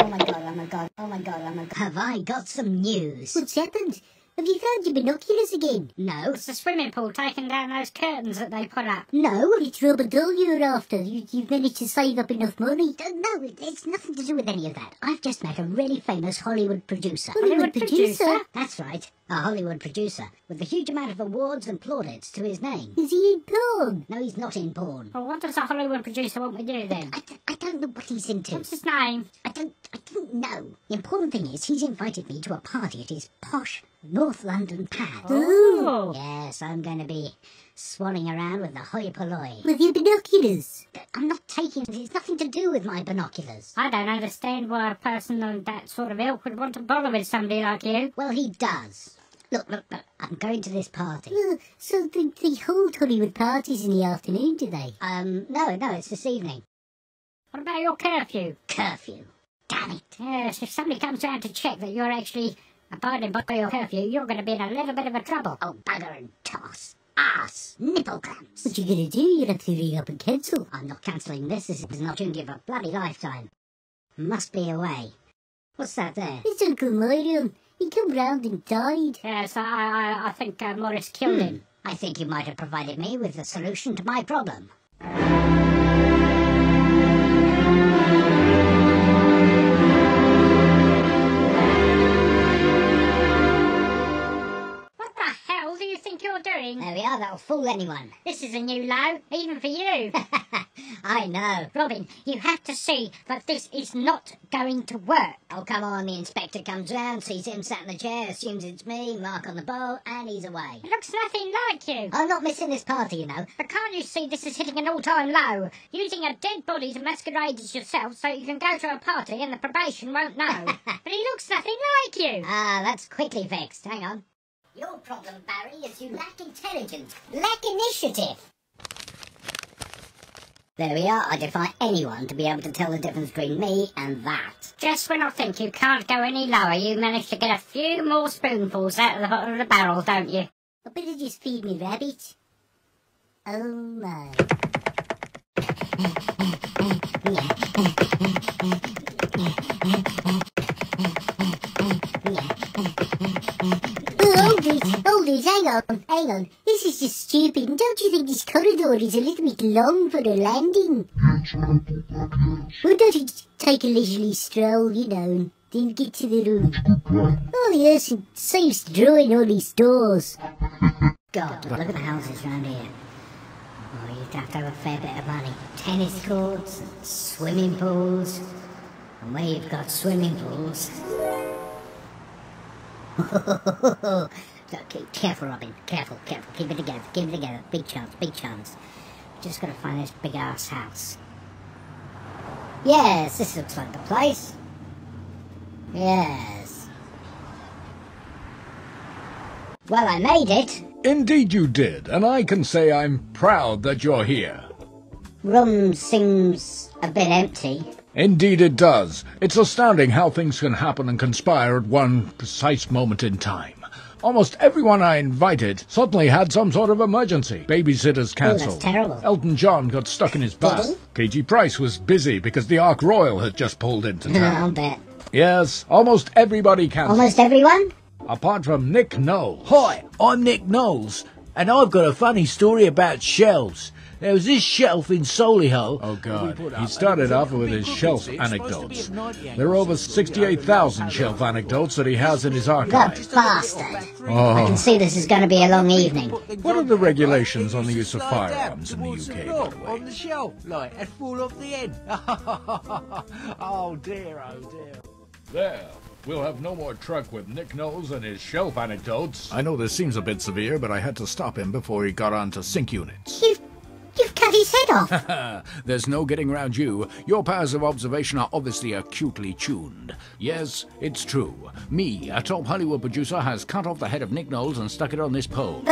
Oh my god, oh my god, oh my god, oh my god. Have I got some news? What's happened? Have you found your binoculars again? No. It's the swimming pool taking down those curtains that they put up. No, it's Rubber Dull you're after. You've managed to save up enough money. No, it's nothing to do with any of that. I've just met a really famous Hollywood producer. Hollywood producer? That's right, a Hollywood producer with a huge amount of awards and plaudits to his name. Is he in porn? No, he's not in porn. Well, what does a Hollywood producer want me to do then? I don't know what he's into. What's his name? I don't know. The important thing is he's invited me to a party at his posh North London pad. Oh. Yes, I'm going to be swanning around with the hoi polloi. With your binoculars? I'm not taking it. It's nothing to do with my binoculars. I don't understand why a person of that sort of ilk would want to bother with somebody like you. Well, he does. Look, I'm going to this party. So they hold Hollywood parties in the afternoon, do they? No, it's this evening. What about your curfew? Curfew. Damn it. Yes, if somebody comes round to check that you're actually abiding by your curfew, you're going to be in a little bit of a trouble. Oh, bugger and toss. Ass. Nipple clamps. What you gonna do? You'll have to ring up and cancel. I'm not cancelling this. This is an opportunity of a bloody lifetime. Must be away. What's that there? It's Uncle Myron. He come round and died. Yes, I think Morris killed him. I think you might have provided me with the solution to my problem. What the hell do you think you're doing? There we are, that'll fool anyone. This is a new low, even for you. I know. Robin, you have to see that this is not going to work. Oh, come on, the inspector comes round, sees him sat in the chair, assumes it's me, mark on the bowl, and he's away. It looks nothing like you. I'm not missing this party, you know. But can't you see this is hitting an all-time low? Using a dead body to masquerade as yourself so you can go to a party and the probation won't know. But he looks nothing like you. Ah, that's quickly fixed. Hang on. Your problem, Barry, is you lack intelligence, lack initiative. There we are. I defy anyone to be able to tell the difference between me and that. Just when I think you can't go any lower, you manage to get a few more spoonfuls out of the bottom of the barrel, don't you? I better just feed me rabbit. Oh my. Hold it, hang on. This is just stupid. Don't you think this corridor is a little bit long for a landing? Why don't you take a leisurely stroll, you know, and then get to the room? Oh yes, it saves drawing all these doors. God, look at the houses round here. Oh, you'd have to have a fair bit of money. Tennis courts, and swimming pools. And where you've got swimming pools... Okay, careful, Robin. Careful. Keep it together. Big chance. Just gotta find this big-ass house. Yes, this looks like the place. Yes. Well, I made it. Indeed you did, and I can say I'm proud that you're here. Room seems a bit empty. Indeed it does. It's astounding how things can happen and conspire at one precise moment in time. Almost everyone I invited suddenly had some sort of emergency. Babysitters cancelled. Oh, that's terrible. Elton John got stuck in his bus. KG Price was busy because the Ark Royal had just pulled into town. I'll bet. Yes, almost everybody cancelled. Almost everyone? Apart from Nick Knowles. Hi, I'm Nick Knowles, and I've got a funny story about shelves. There was this shelf in Solihull. Oh, God. He started off with his shelf anecdotes. There are over 68,000 shelf anecdotes that he has in his The archive. bastard. I Oh. can see this is going to be a long evening. What are the regulations on the use of firearms in the UK, by the way? On the shelf, like, and fall off the end. Oh dear. There. We'll have no more truck with Nick Knowles and his shelf anecdotes. I know this seems a bit severe, but I had to stop him before he got on to sync units. You've cut his head off. There's no getting round you. Your powers of observation are obviously acutely tuned. Yes, it's true. Me, a top Hollywood producer, has cut off the head of Nick Knowles and stuck it on this pole.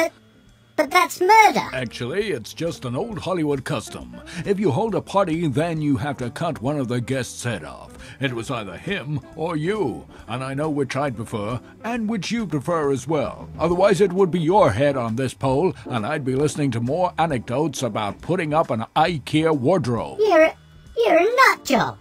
But that's murder. Actually, it's just an old Hollywood custom. If you hold a party, then you have to cut one of the guests' head off. It was either him or you, and I know which I'd prefer, and which you prefer as well. Otherwise, it would be your head on this pole, and I'd be listening to more anecdotes about putting up an IKEA wardrobe. You're a nut job.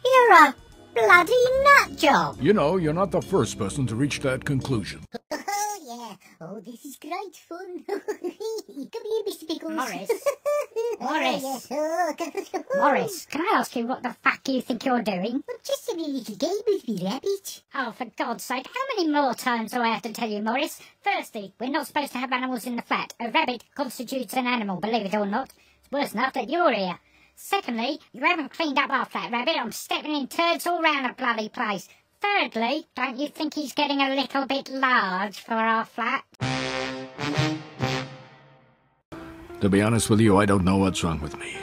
You're a bloody nut job. You know, you're not the first person to reach that conclusion. Oh, yeah. Oh, this is great fun. Come here, Mr. Pickles. Morris. Morris. Oh, Morris, can I ask you what the fuck you think you're doing? I'm just having a little game with me, Rabbit. Oh, for God's sake, how many more times do I have to tell you, Morris? Firstly, we're not supposed to have animals in the flat. A rabbit constitutes an animal, believe it or not. It's worse enough that you're here. Secondly, you haven't cleaned up our flat, Rabbit. I'm stepping in turds all round the bloody place. Thirdly, don't you think he's getting a little bit large for our flat? To be honest with you, I don't know what's wrong with me.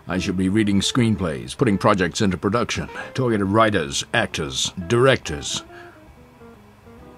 I should be reading screenplays, putting projects into production, talking to writers, actors, directors.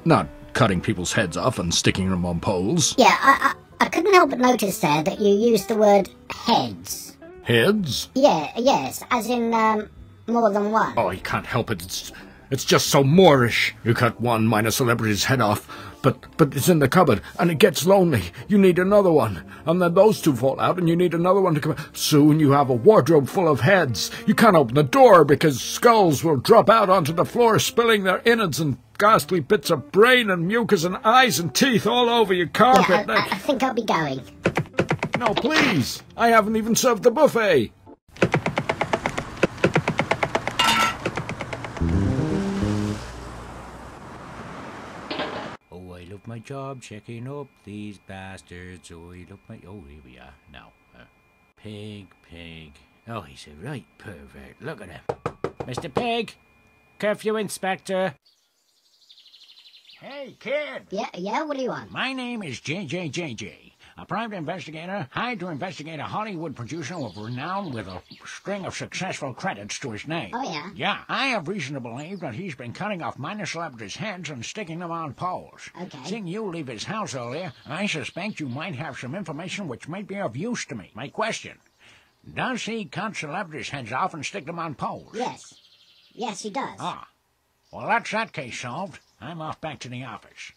Not cutting people's heads off and sticking them on poles. Yeah, I couldn't help but notice there that you used the word heads. Heads? Yeah, yes, as in, more than one. Oh, you can't help it. It's just so Moorish. You cut one minor celebrity's head off, but it's in the cupboard, and it gets lonely. You need another one. And then those two fall out, and you need another one to come. Soon you have a wardrobe full of heads. You can't open the door because skulls will drop out onto the floor, spilling their innards and ghastly bits of brain and mucus and eyes and teeth all over your carpet. Yeah, I think I'll be going. No, please. I haven't even served the buffet. Oh, I love my job checking up these bastards. Oh, I love my... Oh, here we are. Now, Pig. Oh, he's a right pervert. Look at him. Mr. Pig! Curfew inspector! Hey, kid! Yeah, what do you want? My name is JJJJ. A private investigator hired to investigate a Hollywood producer of renown with a string of successful credits to his name. Oh, yeah? Yeah, I have reason to believe that he's been cutting off minor celebrities' heads and sticking them on poles. Okay. Seeing you leave his house earlier, I suspect you might have some information which might be of use to me. My question, does he cut celebrities' heads off and stick them on poles? Yes. Yes, he does. Ah, well, that's that case solved. I'm off back to the office.